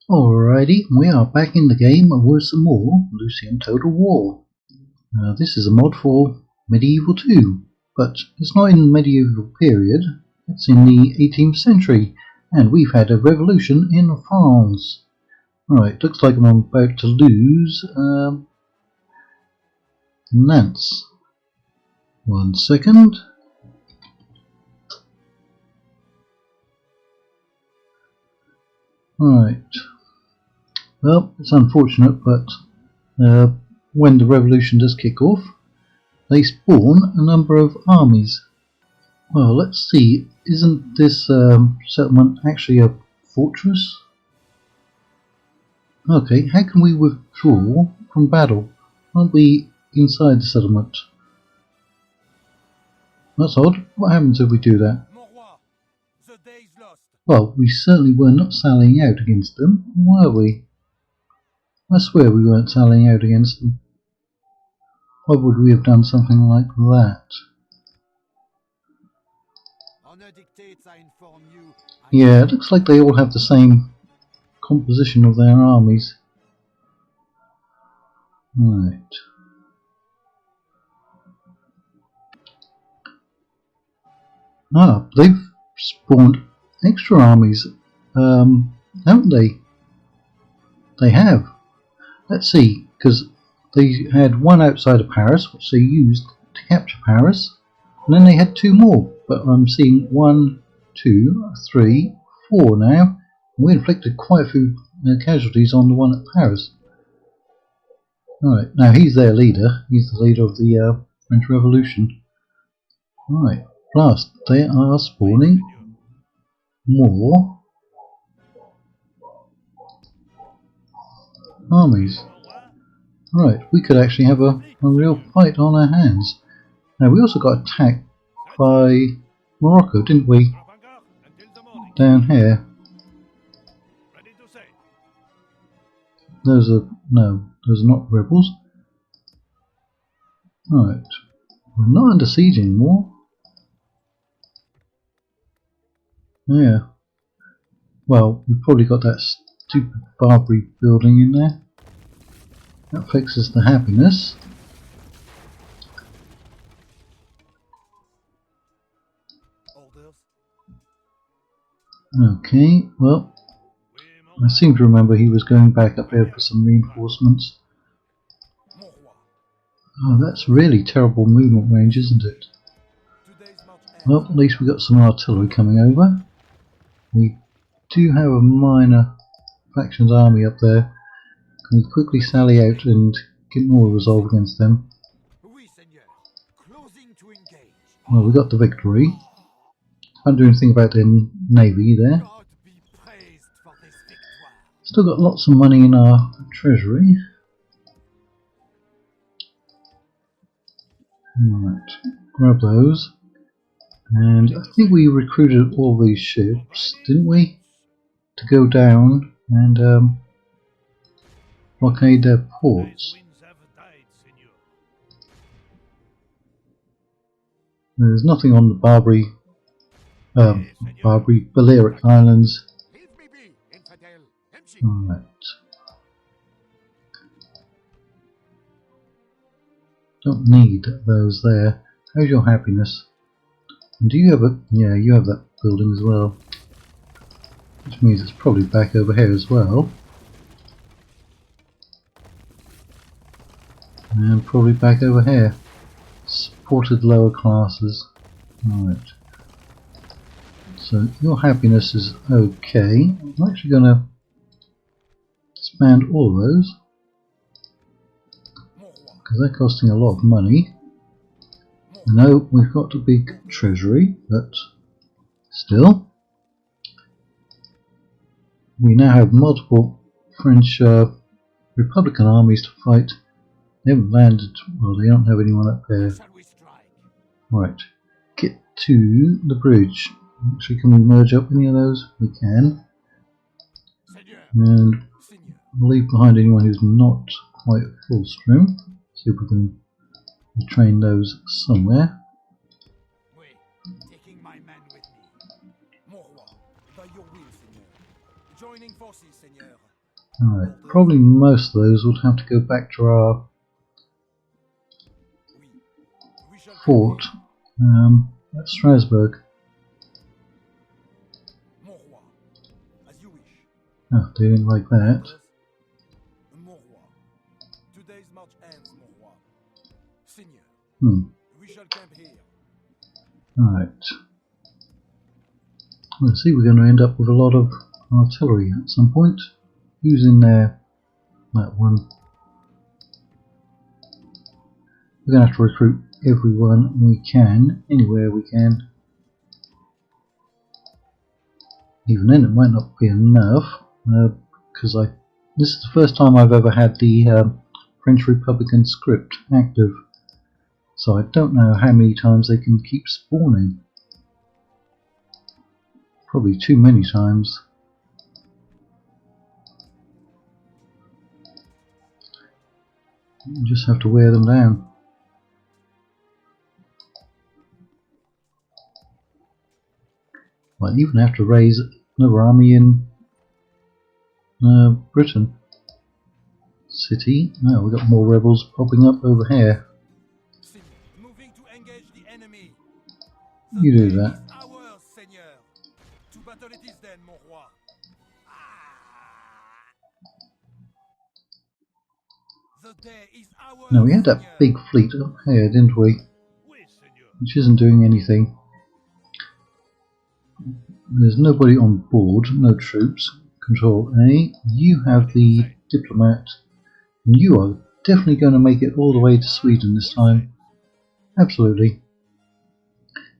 Alrighty, we are back in the game with some more Lucium Total War. This is a mod for Medieval 2, but it's not in the medieval period, it's in the 18th century, and we've had a revolution in France. Right, looks like I'm about to lose Nantes. 1 second. Right. Well, it's unfortunate, but when the revolution does kick off, they spawn a number of armies. Well, let's see, isn't this settlement actually a fortress? Okay, how can we withdraw from battle? Aren't we inside the settlement? That's odd. What happens if we do that? Well, we certainly were not sallying out against them, were we? I swear we weren't sallying out against them. Why would we have done something like that? Yeah, it looks like they all have the same composition of their armies. Right. Ah, they've spawned extra armies, haven't they? They have. Let's see, because they had one outside of Paris, which they used to capture Paris, and then they had 2 more, but I'm seeing 1, 2, 3, 4 now. We inflicted quite a few casualties on the one at Paris. Alright, now he's their leader, he's the leader of the French Revolution. Right, plus they are spawning more armies. Right, we could actually have a real fight on our hands. Now we also got attacked by Morocco, didn't we? Down here. Those are not rebels. Right, we're not under siege anymore. Yeah. Well, we've probably got that stupid Barbary building in there. That fixes the happiness. Okay, well, I seem to remember he was going back up there for some reinforcements. Oh, that's really terrible movement range, isn't it? Well, at least we got some artillery coming over. We do have a minor factions army up there. Can we quickly sally out and get more resolve against them? Well, we got the victory. Can't do anything about their navy there. Still got lots of money in our treasury. Right, grab those. And I think we recruited all these ships, didn't we? To go down and blockade their ports. There's nothing on the Balearic Islands. Right. Don't need those there. How's your happiness? And do you have a... yeah, you have that building as well. Which means it's probably back over here as well. And probably back over here. Supported lower classes. Right. So your happiness is okay. I'm actually going to expand all of those. Because they're costing a lot of money. I know we've got a big treasury, but still. We now have multiple French Republican armies to fight. They haven't landed, well, they don't have anyone up there. Right, get to the bridge. Actually, can we merge up any of those? We can. And leave behind anyone who's not quite at full strength. See if we can retrain those somewhere. Alright, probably most of those would have to go back to our fort at Strasbourg. Oh, they didn't like that. Alright. Let's see, we're going to end up with a lot of artillery at some point. Who's in there? That one. We're going to have to recruit everyone we can, anywhere we can. Even then it might not be enough, because this is the first time I've ever had the French Republican script active, so I don't know how many times they can keep spawning. Probably too many times. You just have to wear them down. Might even have to raise another army in Britain. City. Now we've got more rebels popping up over here. You do that. Now we had that big fleet up here, didn't we? Which isn't doing anything. There's nobody on board, no troops. Control A. You have the diplomat. And you are definitely going to make it all the way to Sweden this time. Absolutely.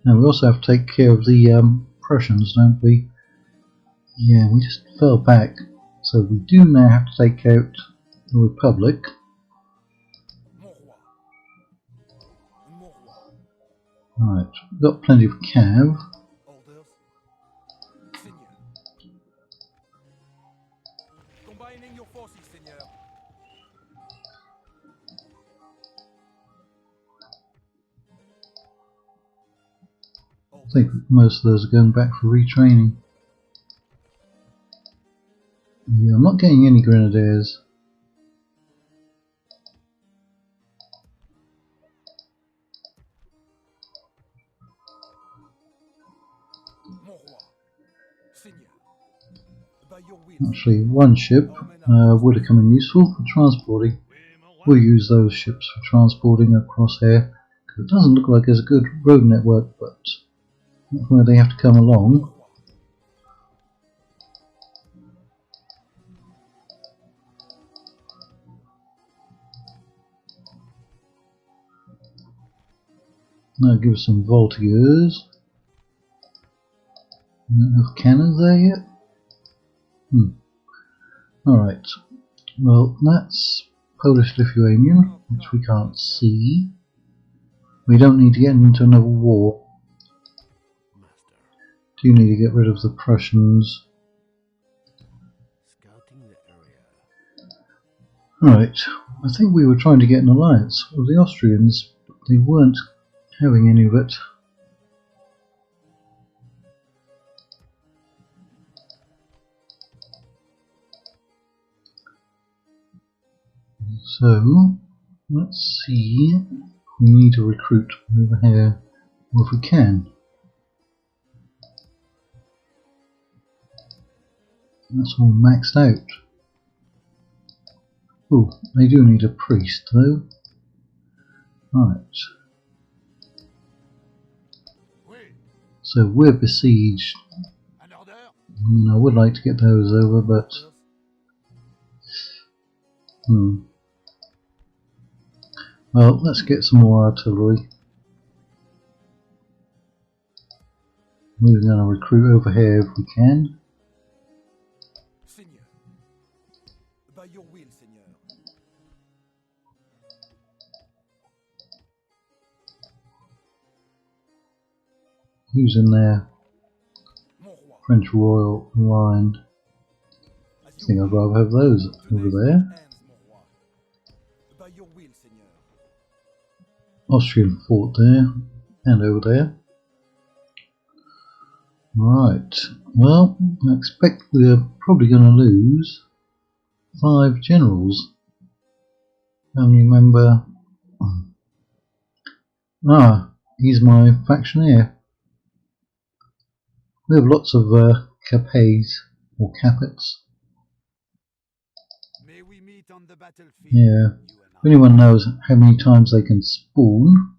Now we also have to take care of the Prussians, don't we? Yeah, we just fell back. So we do now have to take out the Republic. Right, we've got plenty of cav. I think most of those are going back for retraining. Yeah, I'm not getting any grenadiers. Actually, one ship would have come in useful for transporting. We'll use those ships for transporting across here, because it doesn't look like there's a good road network, but that's where they have to come along. Now give us some voltigeurs. We don't have cannons there yet. Alright, well that's Polish-Lithuanian, which we can't see. We don't need to get into another war. Do need to get rid of the Prussians. Right, I think we were trying to get an alliance with the Austrians, but they weren't having any of it. So, let's see, we need to recruit over here, or if we can. That's all maxed out. Oh, they do need a priest though. Right. So we're besieged. I would like to get those over, but well, let's get some more artillery. We're going to recruit over here if we can. By your will, Seigneur. Who's in there? French Royal Line. I think I'd rather have those over there. Austrian fort there, and over there. Right, well, I expect we're probably going to lose. 5 generals. Family member. Ah, he's my factionaire. We have lots of capets or capets. May we meet on the battlefield. Yeah. If anyone knows how many times they can spawn,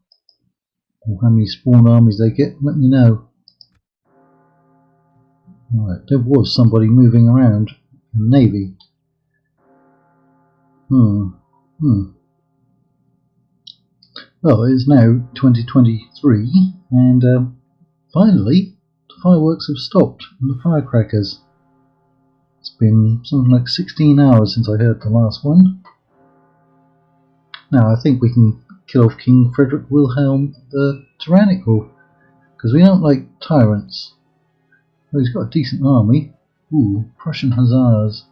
or how many spawn armies they get, let me know. Right, there was somebody moving around in the Navy. Well, it is now 2023, and finally the fireworks have stopped and the firecrackers. It's been something like 16 hours since I heard the last one. Now I think we can kill off King Frederick Wilhelm the Tyrannical, because we don't like tyrants. Well, he's got a decent army. Ooh, Prussian Hussars,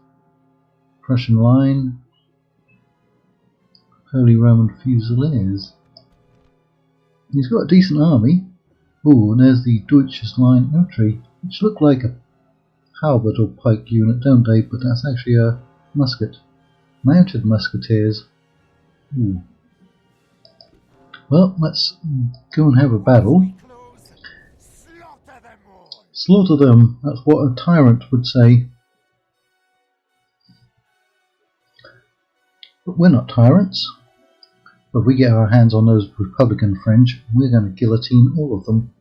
Prussian Line, Holy Roman Fusiliers. He's got a decent army. Ooh, and there's the Deutsches Line Infantry, which look like a halberd or pike unit, don't they? But that's actually a musket. Mounted musketeers. Ooh. Well, let's go and have a battle. Slaughter them, that's what a tyrant would say. But we're not tyrants. But if we get our hands on those Republican French, we're going to guillotine all of them.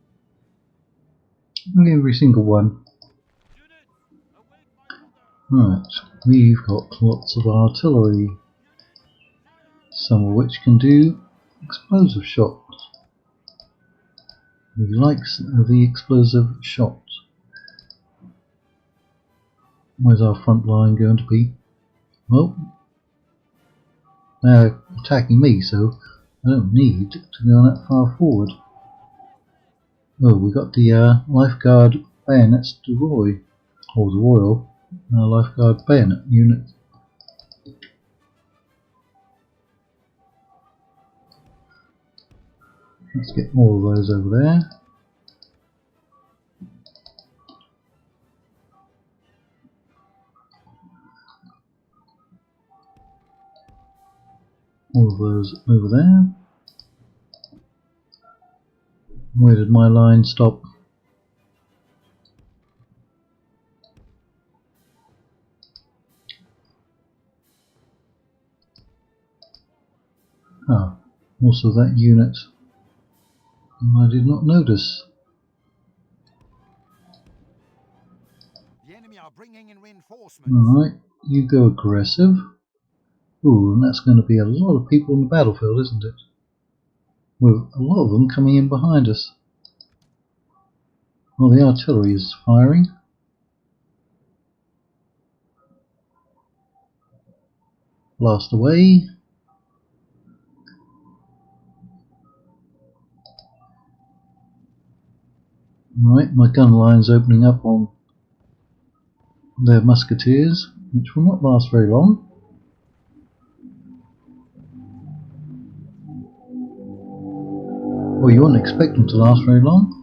Every single one. Right, we've got lots of artillery, some of which can do explosive shots. We like the explosive shots. Where's our front line going to be? Well, they're attacking me, so I don't need to go that far forward. Oh, we got the Lifeguard Bayonets de Roy, or the Royal Lifeguard Bayonet unit. Let's get more of those over there. All of those over there. Where did my line stop? Ah, also that unit I did not notice. The enemy are bringing in reinforcements. Alright, you go aggressive. Ooh, and that's going to be a lot of people on the battlefield, isn't it? With a lot of them coming in behind us. Well, the artillery is firing. Blast away. Right, my gun line's opening up on their musketeers, which will not last very long. Well, you wouldn't expect them to last very long.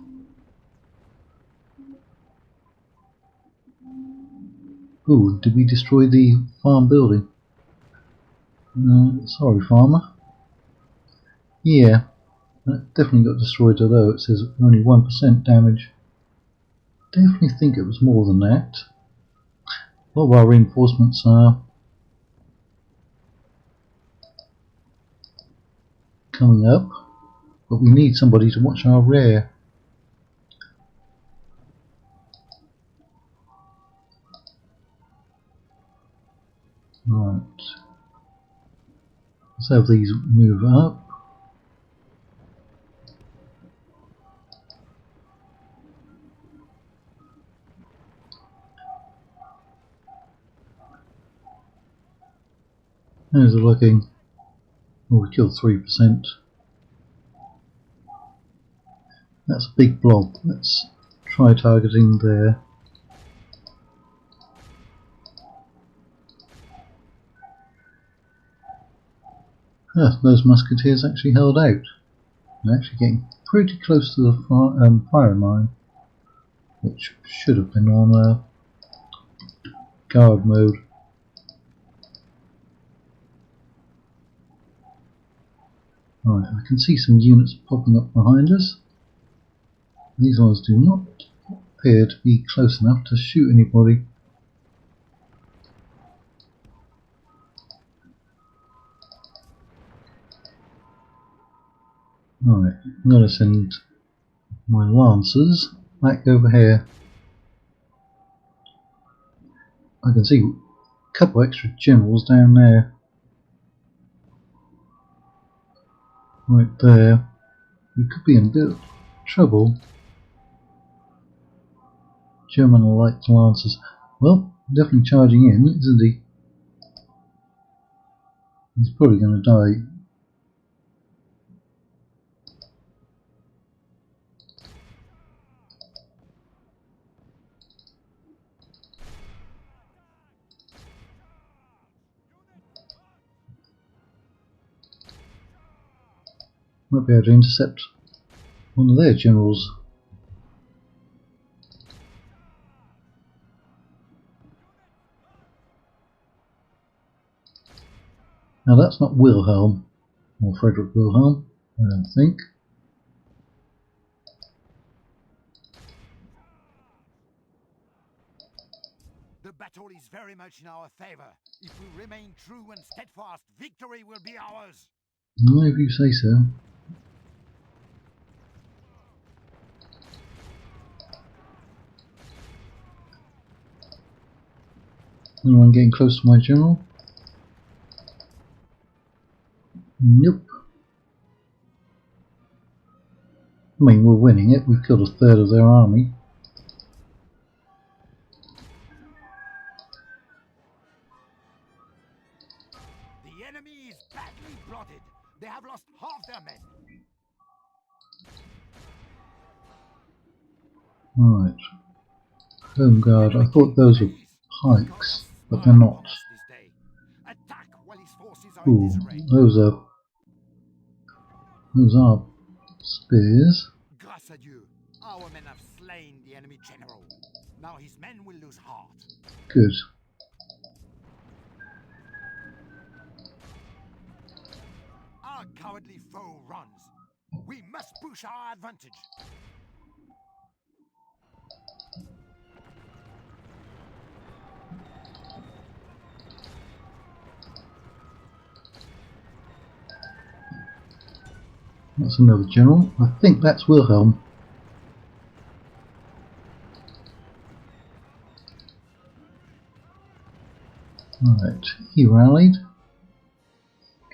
Ooh, did we destroy the farm building? Sorry, farmer. Yeah, that definitely got destroyed, although it says only 1% damage. Definitely think it was more than that. A lot of our reinforcements are coming up, but we need somebody to watch our rear. Right. Let's have these move up. How's it looking? Oh, we killed 3%. That's a big blob. Let's try targeting there. Ah, those musketeers actually held out. They're actually getting pretty close to the firing line, which should have been on guard mode. Right, I can see some units popping up behind us. These ones do not appear to be close enough to shoot anybody. Alright, I'm going to send my lancers back over here. I can see a couple extra generals down there. Right there. We could be in a bit of trouble. German light lancers. Well, definitely charging in, isn't he? He's probably going to die. Might be able to intercept one of their generals. Now that's not Wilhelm, or Frederick Wilhelm, I don't think. The battle is very much in our favor. If we remain true and steadfast, victory will be ours. Well, if you say so. Anyone getting close to my general? Nope. I mean, we're winning it. We've killed a third of their army. The enemy is badly blooded. They have lost half their men. Right. Home Guard. I thought those were pikes, but they're not. Attack while his forces are in Ooh, disarray. those are spears. Grâce à Dieu, our men have slain the enemy general. Now his men will lose heart. Good. Our cowardly foe runs. We must push our advantage. That's another general. I think that's Wilhelm. Right, he rallied.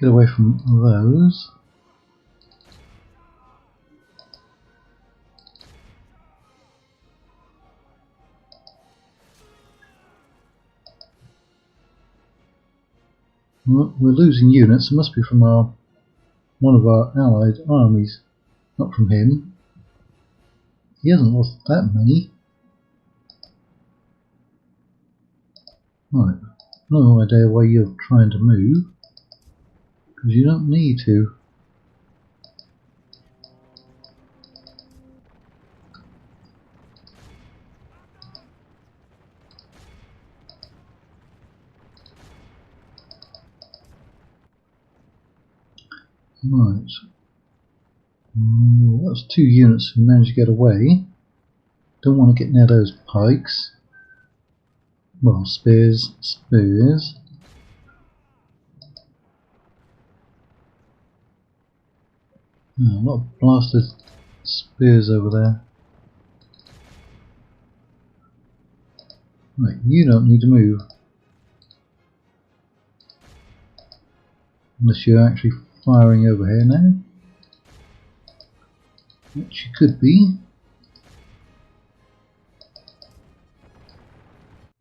Get away from those. Well, we're losing units. It must be from one of our allied armies, not from him. He hasn't lost that many. Right, no idea why you're trying to move, because you don't need to. Right. That's two units who managed to get away. Don't want to get near those pikes. Well, spears, spears. Oh, a lot of blasted spears over there. Right, you don't need to move. Unless you're actually firing over here now. Which you could be.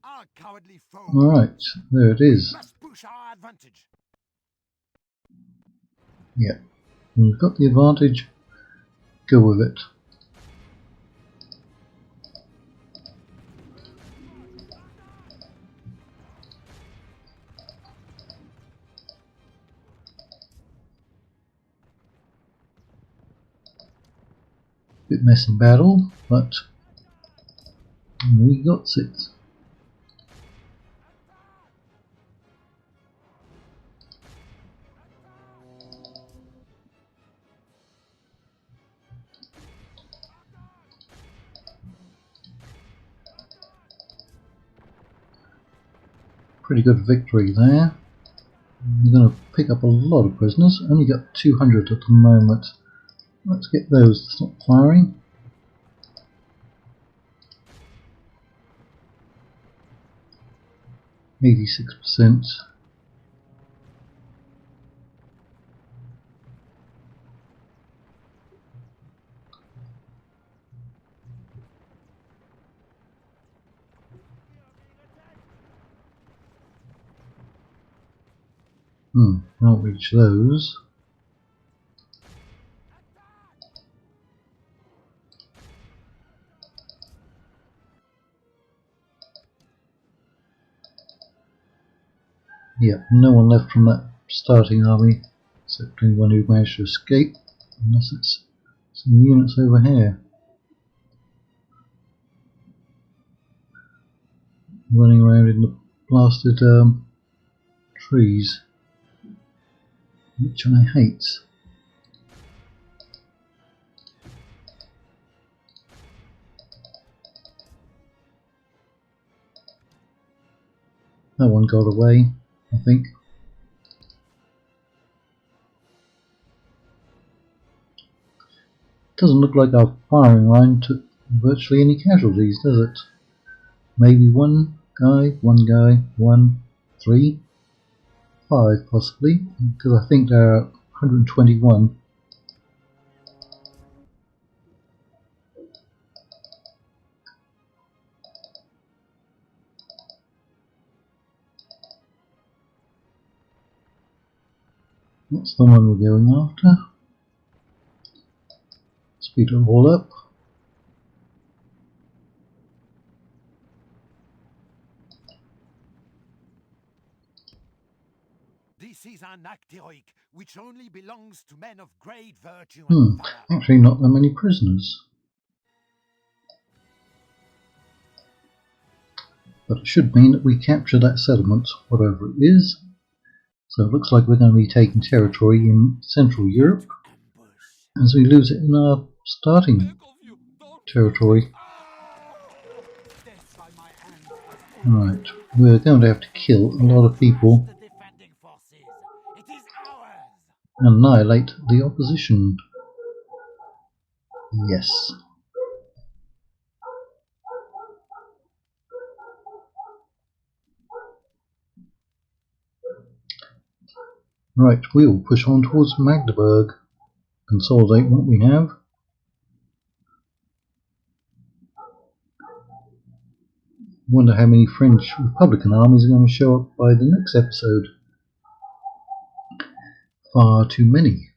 Our cowardly foe. Alright, there it is. We must push our advantage. Yeah. We've got the advantage. Go with it. Bit mess in battle, but we got it. Pretty good victory there. We're going to pick up a lot of prisoners. Only got 200 at the moment. Let's get those to stop firing. %86%. Can't reach those. Yeah, no one left from that starting army, except anyone who managed to escape, unless it's some units over here. Running around in the blasted trees, which I hate. That one got away, I think. Doesn't look like our firing line took virtually any casualties, does it? Maybe one guy, 3, 5 possibly, because I think there are 121. That's the one we're going after. Speed it all up. This is an act heroic which only belongs to men of great virtue and valor. Actually not that many prisoners. But it should mean that we capture that settlement, whatever it is. So it looks like we're going to be taking territory in Central Europe, as we lose it in our starting territory. Right, we're going to have to kill a lot of people and annihilate the opposition. Yes. Right, we'll push on towards Magdeburg, consolidate what we have. Wonder how many French Republican armies are going to show up by the next episode. Far too many.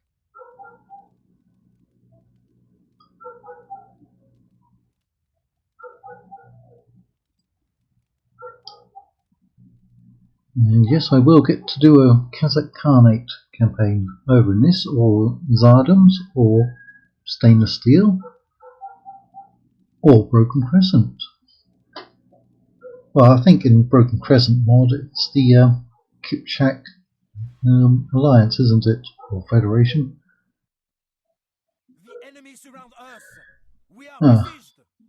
And yes, I will get to do a Kazakh Khanate campaign over in this, or Zardoms, or Stainless Steel, or Broken Crescent. Well, I think in Broken Crescent mod it's the Kipchak Alliance, isn't it? Or Federation. The enemy surround us. We are besieged.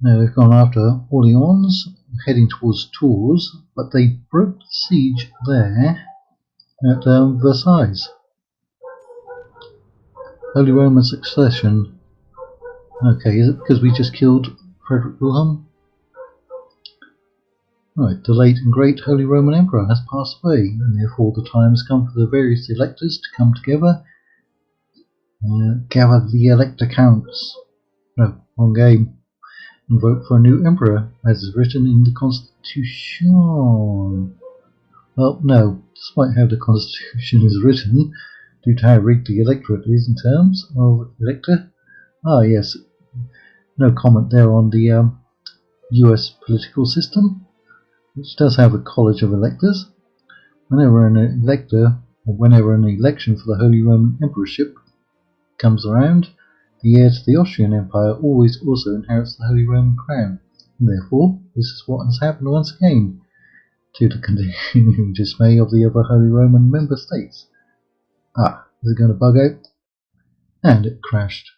Now they've gone after Orleans, heading towards Tours, but they broke the siege there at Versailles. Holy Roman succession. Okay, is it because we just killed Frederick Wilhelm? Right, the late and great Holy Roman Emperor has passed away, and therefore the time has come for the various electors to come together. Gather the elector counts. No, wrong game. And vote for a new emperor, as is written in the Constitution. Well, no, despite how the Constitution is written, due to how rigged the electorate is in terms of elector. Ah, yes, no comment there on the US political system, which does have a college of electors. Whenever an elector, or whenever an election for the Holy Roman Emperorship comes around, the heir to the Austrian Empire always also inherits the Holy Roman crown, and therefore this is what has happened once again, to the continuing dismay of the other Holy Roman member states. Ah, is it going to bug out? And it crashed.